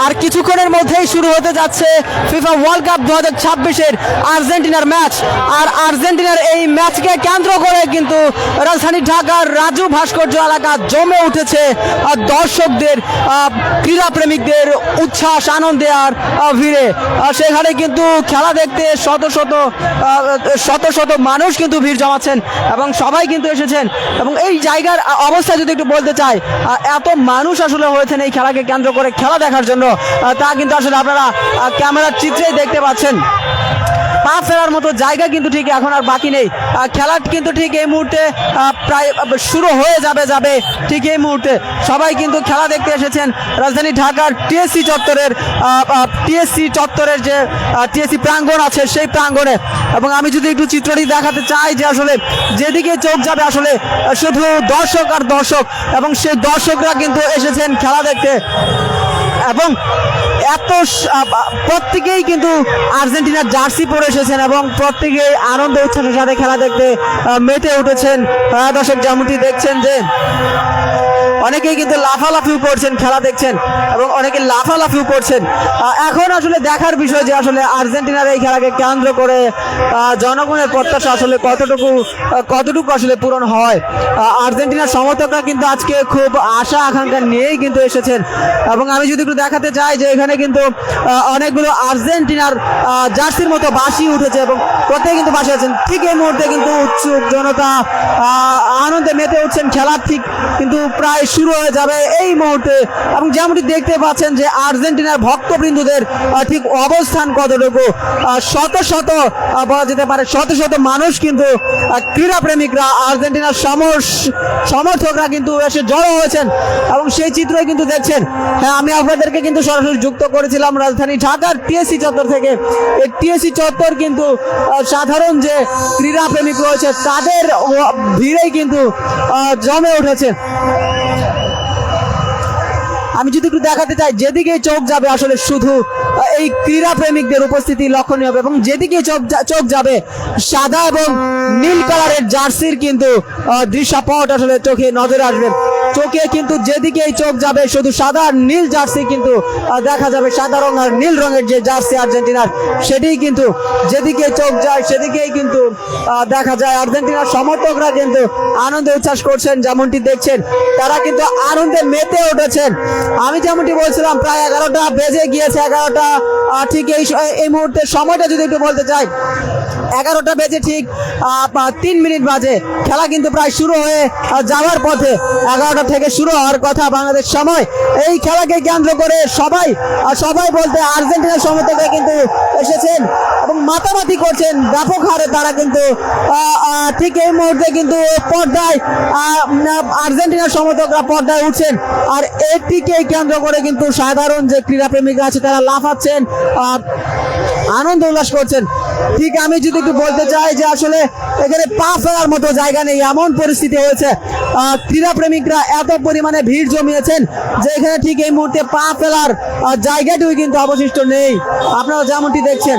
আর কিছুক্ষণের মধ্যেই শুরু হতে যাচ্ছে ফিফা ওয়ার্ল্ড কাপ 2026-এর আর্জেন্টিনার ম্যাচ। আর আর্জেন্টিনার এই ম্যাচকে কেন্দ্র করে কিন্তু রাজধানী ঢাকার রাজু ভাস্কর্য এলাকা জমে উঠেছে দর্শকদের, ক্রীড়া প্রেমিকদের উচ্ছ্বাস আনন্দে আর ভিড়ে। সেখানে কিন্তু খেলা দেখতে শত শত মানুষ কিন্তু ভিড় জমাচ্ছেন এবং সবাই কিন্তু এসেছেন। এবং এই জায়গার অবস্থা যদি একটু বলতে চাই, এত মানুষ আসলে হয়েছেন এই খেলাকে কেন্দ্র করে খেলা দেখার জন্য, তা কিন্তু আসলে আপনারা ক্যামেরার চিত্রেই দেখতে পাচ্ছেন। পা ফেরার মতো জায়গা কিন্তু ঠিক এখন আর বাকি নেই। খেলা কিন্তু ঠিক এই মুহূর্তে প্রায় শুরু হয়ে যাবে ঠিক এই মুহূর্তে। সবাই কিন্তু খেলা দেখতে এসেছেন রাজধানী ঢাকার টিএসসি চত্বরের যে টিএসসি প্রাঙ্গণ আছে সেই প্রাঙ্গণে। এবং আমি যদি একটু চিত্রটি দেখাতে চাই যে আসলে যেদিকে চোখ যাবে আসলে শুধু দর্শক আর দর্শক, এবং সেই দর্শকরা কিন্তু এসেছেন খেলা দেখতে। এবং এত প্রত্যেকেই কিন্তু আর্জেন্টিনার জার্সি পরে এসেছেন এবং প্রত্যেকেই আনন্দ উচ্ছ্বাসের সাথে খেলা দেখতে মেতে উঠেছেন। দর্শক যেমনটি দেখছেন যে অনেকেই কিন্তু লাফালাফিও করছেন, খেলা দেখছেন এবং অনেকে লাফালাফিও করছেন। এখন আসলে দেখার বিষয় যে আসলে আর্জেন্টিনার এই খেলাকে কেন্দ্র করে জনগণের প্রত্যাশা আসলে কতটুকু আসলে পূরণ হয়। আর্জেন্টিনার সমর্থকরা কিন্তু আজকে খুব আশা আকাঙ্ক্ষা নিয়েই কিন্তু এসেছেন। এবং আমি যদি একটু দেখাতে চাই যে এখানে কিন্তু অনেকগুলো আর্জেন্টিনার জার্সির মতো বাঁশি উঠেছে এবং প্রত্যেকে কিন্তু বাঁশি আছেন। ঠিক এই মুহূর্তে কিন্তু উৎসুক জনতা আনন্দে মেতে উঠছেন। খেলা ঠিক কিন্তু প্রায় শুরু হয়ে যাবে এই মুহূর্তে। এবং যেমনটি দেখতে পাচ্ছেন যে আর্জেন্টিনার ভক্তবৃন্দদের ঠিক অবস্থান কতটুকু, শত বলা যেতে পারে শত মানুষ কিন্তু ক্রীড়া প্রেমিকরা, আর্জেন্টিনার সমর্থকরা কিন্তু এসে জড়ো হয়েছেন এবং সেই চিত্রই কিন্তু দেখছেন। হ্যাঁ, আমি আপনাদেরকে কিন্তু সরাসরি যুক্ত করেছিলাম রাজধানী ঢাকার টিএসসি চত্বর থেকে। এই টিএসসি চত্বর কিন্তু সাধারণ যে ক্রীড়া প্রেমিক রয়েছে তাদের ভিড়েই কিন্তু জমে উঠেছে। আমি যদি একটু দেখাতে চাই যেদিকে চোখ যাবে আসলে শুধু এই ক্রীড়া প্রেমিকদের উপস্থিতি লক্ষণীয় হবে এবং যেদিকে চোখ যাবে সাদা এবং নীল কালারের জার্সির কিন্তু দৃশ্যপট আসলে চোখে নজরে আসবে। চোখে কিন্তু যেদিকে চোখ যাবে শুধু সাদা আর নীল জার্সি কিন্তু দেখা যাবে। সাদা রং আর নীল রঙের যে জার্সি আর্জেন্টিনার, সেটি কিন্তু যেদিকে চোখ যায় সেদিকেই কিন্তু দেখা যায়। আর্জেন্টিনার সমর্থকরা কিন্তু আনন্দে উচ্ছ্বাস করছেন, যেমনটি দেখছেন তারা কিন্তু আনন্দে মেতে উঠেছেন। আমি যেমনটি বলছিলাম প্রায় 11টা বেজে গিয়েছে। 11টা ঠিক এই মুহূর্তে সময়টা যদি একটু বলতে চাই, 11টা বেজে ঠিক 3 মিনিট বাজে। খেলা কিন্তু প্রায় শুরু হয়ে যাওয়ার পথে। 11টা থেকে শুরু হওয়ার কথা বাংলাদেশ সময়। এই খেলাকে কেন্দ্র করে সবাই বলতে আর্জেন্টিনার সমর্থকরা কিন্তু এসেছেন এবং মাতামাতি করছেন ব্যাপক হারে। তারা কিন্তু ঠিক এই মুহূর্তে কিন্তু পর্দায় আর্জেন্টিনার সমর্থকরা পর্দায় উঠছেন। আর এটিকে কেন্দ্র করে কিন্তু সাধারণ যে ক্রীড়া প্রেমিকরা আছে তারা লাফাচ্ছেন, আনন্দ উল্লাস করছেন। ঠিক আমি যদি একটু বলতে চাই যে আসলে এখানে পা ফেলার মতো জায়গা নেই, এমন পরিস্থিতি হয়েছে। ক্রীড়া প্রেমিকরা এত পরিমাণে ভিড় জমিয়েছেন যে এখানে ঠিক এই মুহূর্তে পা ফেলার জায়গাটিও কিন্তু অবশিষ্ট নেই, আপনারা যেমনটি দেখছেন।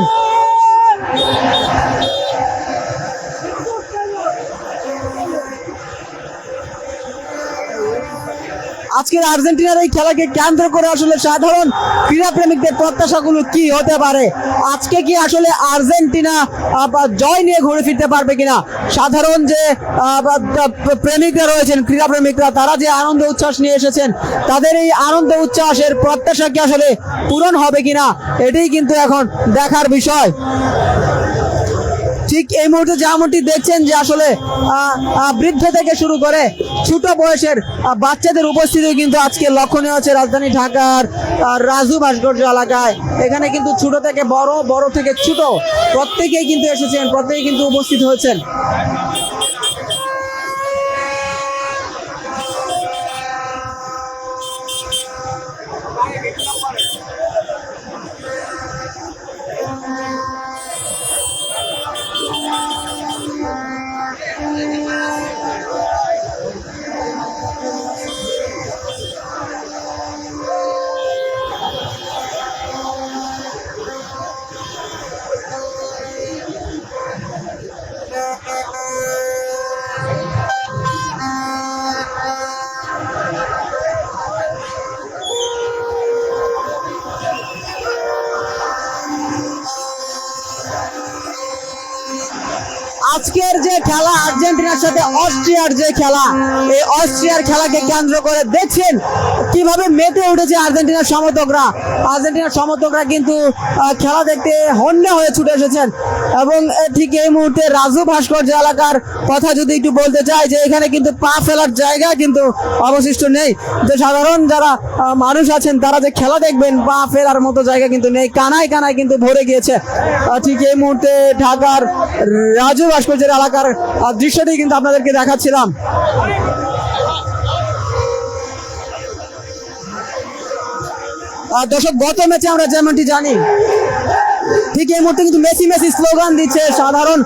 আজকের আর্জেন্টিনার এই খেলাকে কেন্দ্র করে আসলে সাধারণ ক্রীড়া প্রেমিকদের প্রত্যাশাগুলো কি হতে পারে? আজকে কি আসলে আর্জেন্টিনা জয় নিয়ে ঘুরে ফিরতে পারবে কিনা? সাধারণ যে প্রেমিকরা রয়েছেন, ক্রীড়া প্রেমিকরা, তারা যে আনন্দ উচ্ছ্বাস নিয়ে এসেছেন, তাদের এই আনন্দ উচ্ছ্বাসের প্রত্যাশা কি আসলে পূরণ হবে কিনা, এটাই কিন্তু এখন দেখার বিষয়। ঠিক এই মুহূর্তে যেমনটি দেখছেন যে আসলে বৃদ্ধ থেকে শুরু করে ছোট বয়সের বাচ্চাদের উপস্থিতি কিন্তু আজকে লক্ষণীয় হচ্ছে রাজধানী ঢাকার রাজু ভাস্কর্য এলাকায়। এখানে কিন্তু ছোট থেকে বড় থেকে ছোট প্রত্যেকেই কিন্তু এসেছেন, প্রত্যেকেই কিন্তু উপস্থিত হয়েছেন। আজকের যে খেলা আর্জেন্টিনার সাথে অস্ট্রিয়ার যে খেলা, এই অস্ট্রিয়ার খেলাকে কেন্দ্র করে দেখছেন কিভাবে মেতে উঠেছে আর্জেন্টিনার সমর্থকরা কিন্তু খেলা দেখতে হন্যে হয়ে ছুটে এসেছেন। এবং ঠিক এই মুহূর্তে রাজু ভাস্কর্য এলাকার কথা যদি একটু বলতে চাই, যে এখানে কিন্তু পা ফেলার জায়গা কিন্তু অবশিষ্ট নেই। যে সাধারণ যারা মানুষ আছেন তারা যে খেলা দেখবেন, পা ফেলার মতো জায়গা কিন্তু নেই, কানায় কানায় কিন্তু ভরে গিয়েছে। ঠিক এই মুহূর্তে ঢাকার রাজু ভাস্কর্যের এলাকার দৃশ্যটি কিন্তু আপনাদেরকে দেখাচ্ছিলাম। দর্শক, গত ম্যাচে আমরা যেমনটি জানি, ঠিক এই মুহূর্তে কিন্তু মেসি মেসি স্লোগান দিচ্ছে সাধারণ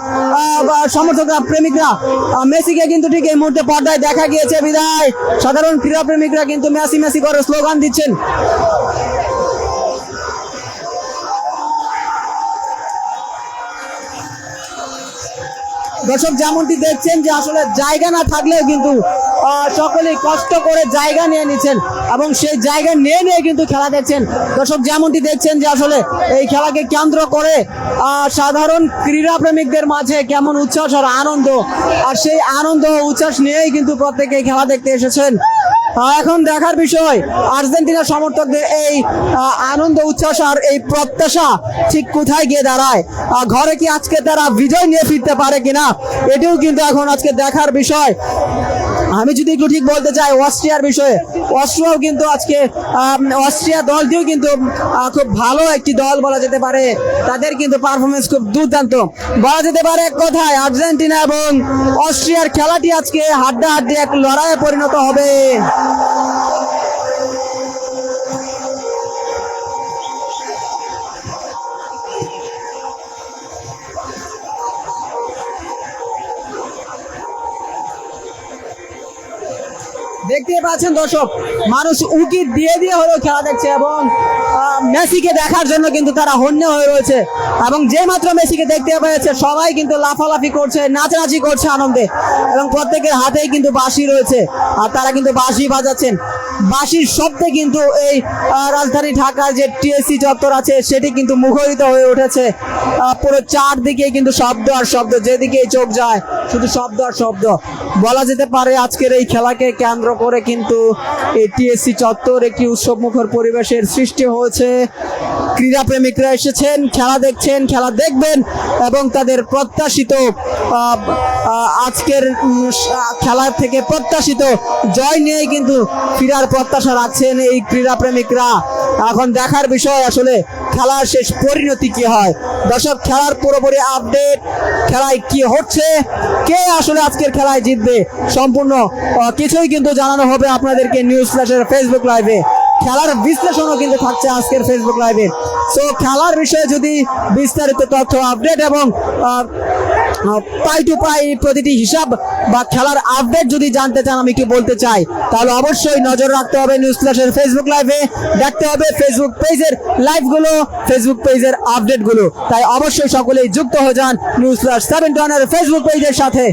সমর্থকরা, প্রেমিকরা। মেসিকে কিন্তু ঠিক এই মুহূর্তে পর্দায় দেখা গিয়েছে, বিদায় সাধারণ ক্রীড়া প্রেমিকরা কিন্তু মেসি মেসি করে স্লোগান দিচ্ছেন। দর্শক, যেমনটি দেখছেন যে আসলে জায়গা না থাকলেও কিন্তু সকলেই কষ্ট করে জায়গা নিয়ে নিচ্ছেন এবং সেই জায়গা নিয়ে কিন্তু খেলা দেখছেন। দর্শক, যেমনটি দেখছেন যে আসলে এই খেলাকে কেন্দ্র করে সাধারণ ক্রীড়া প্রেমিকদের মাঝে কেমন উচ্ছ্বাস আর আনন্দ, আর সেই আনন্দ উচ্ছ্বাস নিয়েই কিন্তু প্রত্যেকে খেলা দেখতে এসেছেন। এখন দেখার বিষয় আর্জেন্টিনা সমর্থকদের এই আনন্দ উচ্ছ্বাস আর এই প্রত্যাশা ঠিক কোথায় গিয়ে দাঁড়ায়। ঘরে কি আজকে তারা বিজয় নিয়ে ফিরতে পারে কিনা, এটিও কিন্তু এখন আজকে দেখার বিষয়। আমি যদি একটু ঠিক বলতে চাই অস্ট্রিয়ার বিষয়ে, অস্ট্রিয়াও কিন্তু আজকে অস্ট্রিয়া দলটিও কিন্তু খুব ভালো একটি দল বলা যেতে পারে। তাদের কিন্তু পারফরমেন্স খুব দুর্দান্ত বলা যেতে পারে। এক কথায় আর্জেন্টিনা এবং অস্ট্রিয়ার খেলাটি আজকে হাড্ডাহাড্ডি এক লড়াইয়ে পরিণত হবে। দেখতে পাচ্ছেন দর্শক, মানুষ উকি দিয়ে দিয়ে হলেও খেলা দেখছে এবং মেসিকে দেখার জন্য কিন্তু তারা হন্যে হয়ে রয়েছে। এবং যে মাত্র মেসিকে দেখতে পেয়েছে সবাই কিন্তু লাফালাফি করছে, নাচানাচি করছে আনন্দে, এবং প্রত্যেকের হাতেই কিন্তু বাঁশি রয়েছে আর তারা কিন্তু বাঁশি বাজাচ্ছেন। বাঁশির শব্দে কিন্তু এই রাজধানী ঢাকার যে টিএসসি চত্বর আছে সেটি কিন্তু মুখরিত হয়ে উঠেছে। পুরো চারদিকে কিন্তু শব্দ আর শব্দ, যেদিকেই চোখ যায় শুধু শব্দ আর শব্দ বলা যেতে পারে। আজকের এই খেলাকে কেন্দ্র করে কিন্তু এই টিএসসি চত্বর একটি উৎসবমুখর পরিবেশের সৃষ্টি হয়েছে। ক্রীড়া প্রেমিকরা এসেছেন, খেলা দেখছেন, খেলা দেখবেন এবং তাদের প্রত্যাশিত আজকের খেলা থেকে প্রত্যাশিত জয় নিয়েই কিন্তু ফিরার প্রত্যাশা রাখছেন এই ক্রীড়া প্রেমিকরা। এখন দেখার বিষয় আসলে খেলার শেষ পরিণতি কি হয়। দর্শক, খেলার পুরোপুরি আপডেট, খেলায় কি হচ্ছে, কে আসলে আজকের খেলায় জিতবে, সম্পূর্ণ কিছুই কিন্তু জানানো হবে আপনাদেরকে নিউজ ফ্ল্যাশের ফেসবুক লাইভে। খেলার বিশ্লেষণও কিন্তু থাকছে আজকের ফেসবুক লাইভে। সো খেলার বিষয়ে যদি বিস্তারিত তথ্য, আপডেট এবং পাই টু পাই প্রতিটি হিসাব বা খেলার আপডেট যদি জানতে চান, আমি কি বলতে চাই, তাহলে অবশ্যই নজর রাখতে হবে নিউজ ফ্ল্যাশের ফেসবুক লাইভে, দেখতে হবে ফেসবুক পেজের লাইভগুলো, ফেসবুক পেজের আপডেটগুলো। তাই অবশ্যই সকলেই যুক্ত হয়ে যান নিউজ ফ্ল্যাশ 721 এর ফেসবুক পেজের সাথে।